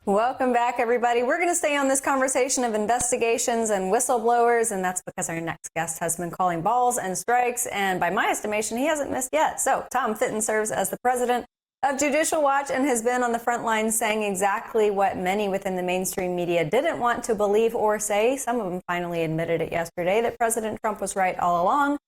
Welcome back, everybody. We're going to stay on this conversation of investigations and whistleblowers, and that's because our next guest has been calling balls and strikes, and by my estimation, he hasn't missed yet. So Tom Fitton serves as the president of Judicial Watch and has been on the front lines saying exactly what many within the mainstream media didn't want to believe or say. Some of them finally admitted it yesterday, that President Trump was right all along.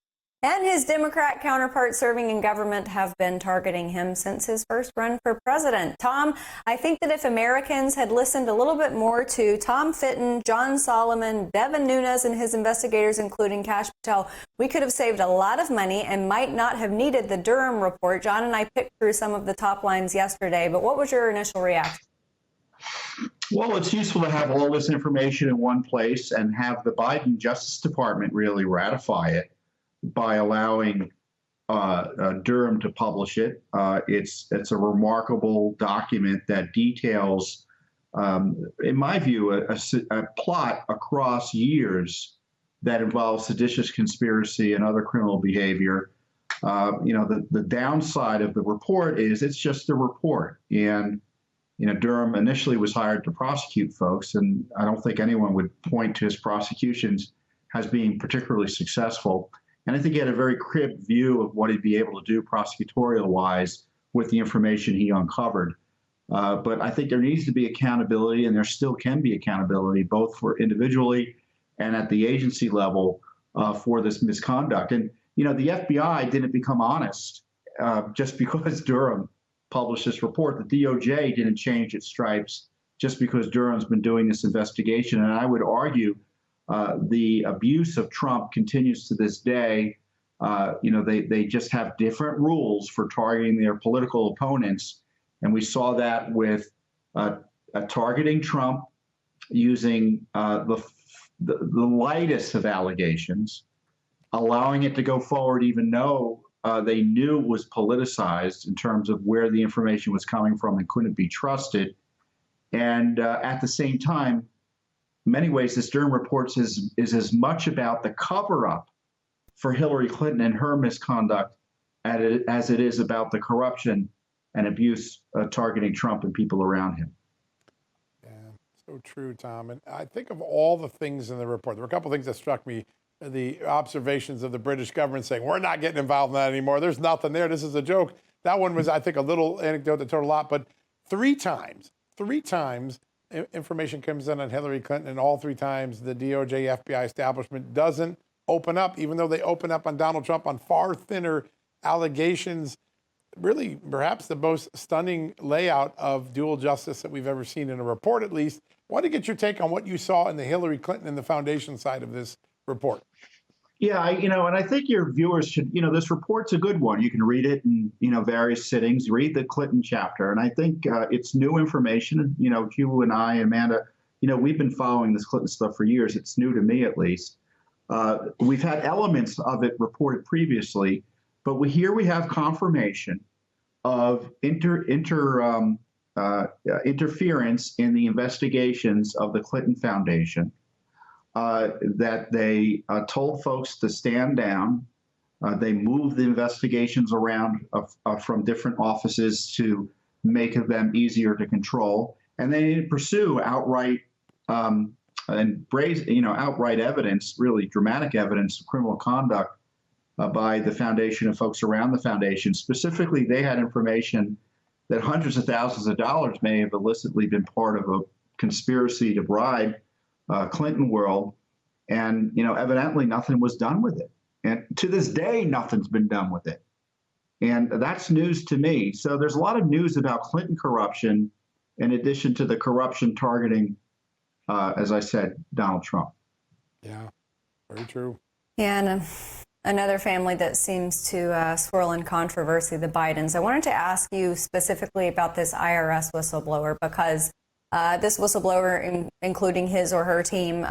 And his Democrat counterparts serving in government have been targeting him since his first run for president. Tom, I think that if Americans had listened a little bit more to Tom Fitton, John Solomon, Devin Nunes, and his investigators, including Kash Patel, we could have saved a lot of money and might not have needed the Durham report. John and I picked through some of the top lines yesterday, but what was your initial reaction? Well, it's useful to have all this information in one place and have the Biden Justice Department really ratify it by allowing Durham to publish it. It's a remarkable document that details, in my view, a plot across years that involves seditious conspiracy and other criminal behavior. The downside of the report is it's just a report. And, Durham initially was hired to prosecute folks, and I don't think anyone would point to his prosecutions as being particularly successful. And I think he had a very cribbed view of what he'd be able to do prosecutorial-wise with the information he uncovered. But I think there needs to be accountability, and there still can be accountability, both for individually and at the agency level for this misconduct. And, the FBI didn't become honest just because Durham published this report. The DOJ didn't change its stripes just because Durham's been doing this investigation. And I would argue the abuse of Trump continues to this day. They just have different rules for targeting their political opponents. And we saw that with targeting Trump using the lightest of allegations, allowing it to go forward even though they knew it was politicized in terms of where the information was coming from and couldn't be trusted. And at the same time, in many ways, this Durham report is as much about the cover-up for Hillary Clinton and her misconduct as it is about the corruption and abuse targeting Trump and people around him. Yeah, so true, Tom. And I think of all the things in the report, there were a couple of things that struck me. The observations of the British government saying, we're not getting involved in that anymore. There's nothing there. This is a joke. That one was, I think, a little anecdote that told a lot. But three times, information comes in on Hillary Clinton, and all three times the DOJ, FBI establishment doesn't open up, even though they open up on Donald Trump on far thinner allegations. Really, perhaps the most stunning layout of dual justice that we've ever seen in a report, at least. I want to get your take on what you saw in the Hillary Clinton and the foundation side of this report. Yeah, and I think your viewers should, this report's a good one. You can read it in, various sittings, read the Clinton chapter. And I think it's new information. You and I, Amanda, we've been following this Clinton stuff for years. It's new to me, at least. We've had elements of it reported previously, but here we have confirmation of interference in the investigations of the Clinton Foundation. That they told folks to stand down. They moved the investigations around from different offices to make them easier to control. And they didn't pursue outright outright evidence, really dramatic evidence of criminal conduct by the foundation and folks around the foundation. Specifically, they had information that hundreds of thousands of dollars may have illicitly been part of a conspiracy to bribe Clinton world, and evidently nothing was done with it. And to this day, nothing's been done with it. And that's news to me. So there's a lot of news about Clinton corruption, in addition to the corruption targeting, as I said, Donald Trump. Yeah, very true. Yeah, and another family that seems to swirl in controversy, the Bidens. I wanted to ask you specifically about this IRS whistleblower, because this whistleblower, including his or her team,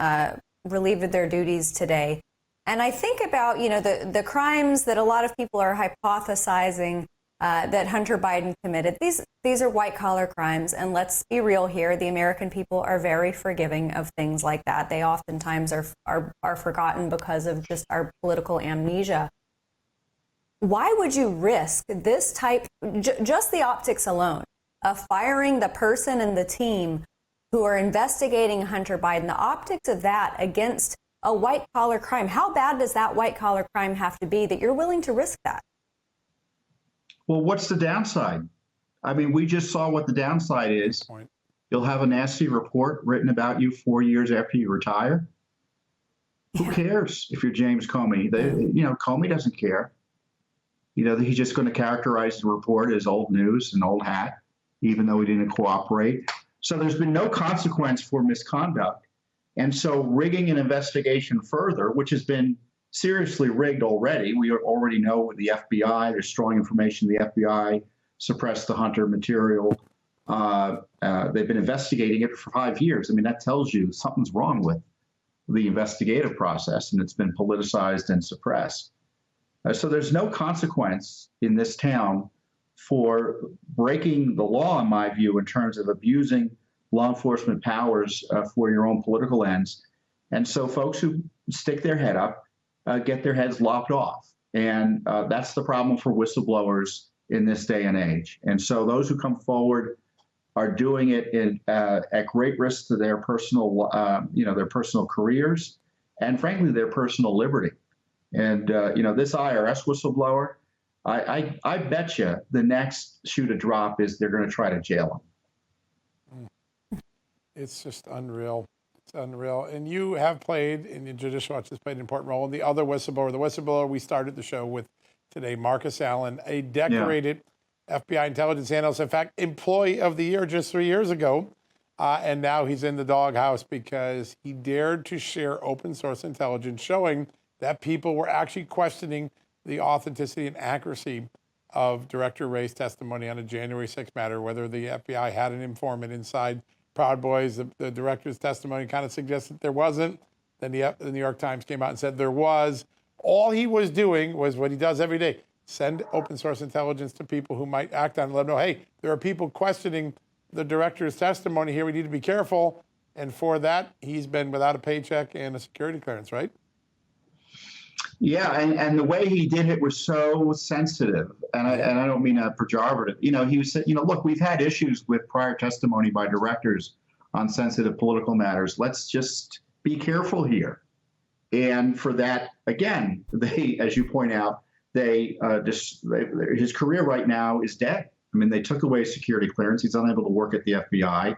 relieved of their duties today. And I think about, the crimes that a lot of people are hypothesizing that Hunter Biden committed. These are white-collar crimes, and let's be real here. The American people are very forgiving of things like that. They oftentimes are forgotten because of just our political amnesia. Why would you risk this type, just the optics alone, of firing the person and the team who are investigating Hunter Biden, the optics of that against a white-collar crime. How bad does that white-collar crime have to be that you're willing to risk that? Well, what's the downside? I mean, we just saw what the downside is. You'll have a nasty report written about you 4 years after you retire. Yeah. Who cares if you're James Comey? Comey doesn't care. He's just going to characterize the report as old news and old hat, even though he didn't cooperate. So there's been no consequence for misconduct. And so rigging an investigation further, which has been seriously rigged already, we already know with the FBI, there's strong information the FBI suppressed the Hunter material. They've been investigating it for 5 years. I mean, that tells you something's wrong with the investigative process, and it's been politicized and suppressed. So there's no consequence in this town for breaking the law, in my view, in terms of abusing law enforcement powers for your own political ends. And so folks who stick their head up get their heads lopped off. And that's the problem for whistleblowers in this day and age. And so those who come forward are doing it at great risk to their personal, their personal careers and, frankly, their personal liberty. And, this IRS whistleblower, I bet you the next shoe to drop is they're going to try to jail him. It's just unreal. It's unreal. And you have played, in the Judicial Watch has played an important role in the other whistleblower. The whistleblower we started the show with today, Marcus Allen, a decorated FBI intelligence analyst, in fact, employee of the year just 3 years ago. And now he's in the doghouse because he dared to share open source intelligence showing that people were actually questioning the authenticity and accuracy of Director Wray's testimony on a January 6th matter, whether the FBI had an informant inside Proud Boys. The director's testimony kind of suggested there wasn't. Then the New York Times came out and said there was. All he was doing was what he does every day: send open source intelligence to people who might act on it, let them know, hey, there are people questioning the director's testimony here. We need to be careful. And for that, he's been without a paycheck and a security clearance, right? Yeah, and the way he did it was so sensitive, and I don't mean a pejorative. He said, look, we've had issues with prior testimony by directors on sensitive political matters. Let's just be careful here. And for that, again, they, as you point out, his career right now is dead. I mean, they took away security clearance. He's unable to work at the FBI.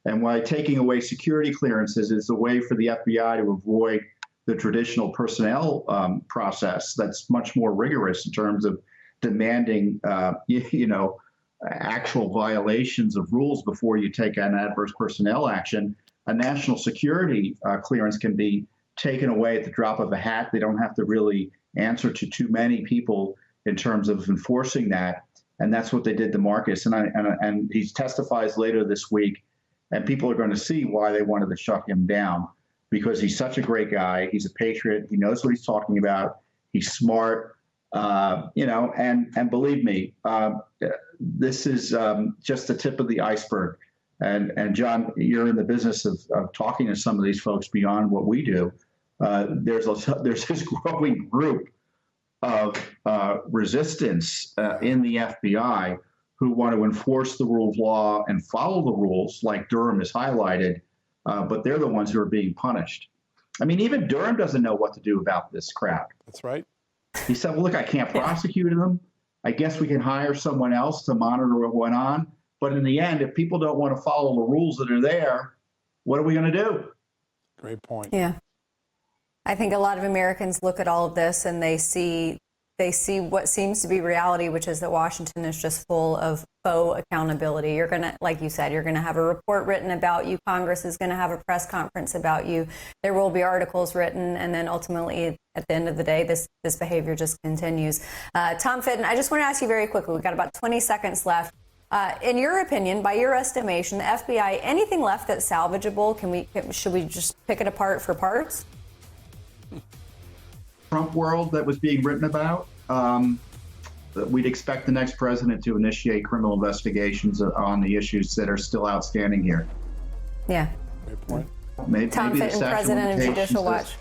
And why taking away security clearances is a way for the FBI to avoid the traditional personnel process that's much more rigorous in terms of demanding, actual violations of rules before you take an adverse personnel action. A national security clearance can be taken away at the drop of a hat. They don't have to really answer to too many people in terms of enforcing that. And that's what they did to Marcus. And he testifies later this week, and people are going to see why they wanted to shut him down, because he's such a great guy. He's a patriot. He knows what he's talking about. He's smart, and believe me, this is just the tip of the iceberg. And John, you're in the business of talking to some of these folks beyond what we do. There's this growing group of resistance in the FBI who want to enforce the rule of law and follow the rules, like Durham has highlighted, but they're the ones who are being punished. I mean, even Durham doesn't know what to do about this crowd. That's right. He said, well, look, I can't prosecute them. I guess we can hire someone else to monitor what went on. But in the end, if people don't want to follow the rules that are there, what are we going to do? Great point. Yeah. I think a lot of Americans look at all of this and they see what seems to be reality, which is that Washington is just full of faux accountability. You're going to, like you said, you're going to have a report written about you. Congress is going to have a press conference about you. There will be articles written. And then ultimately, at the end of the day, this behavior just continues. Tom Fitton, I just want to ask you very quickly. We've got about 20 seconds left. In your opinion, by your estimation, the FBI, anything left that's salvageable? Should we just pick it apart for parts? Trump world that was being written about, we'd expect the next president to initiate criminal investigations on the issues that are still outstanding here. Yeah. Great point. Maybe Tom Fitton, President of Judicial Watch.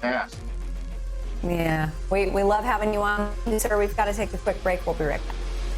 Yeah. We love having you on, sir. We've got to take a quick break. We'll be right back.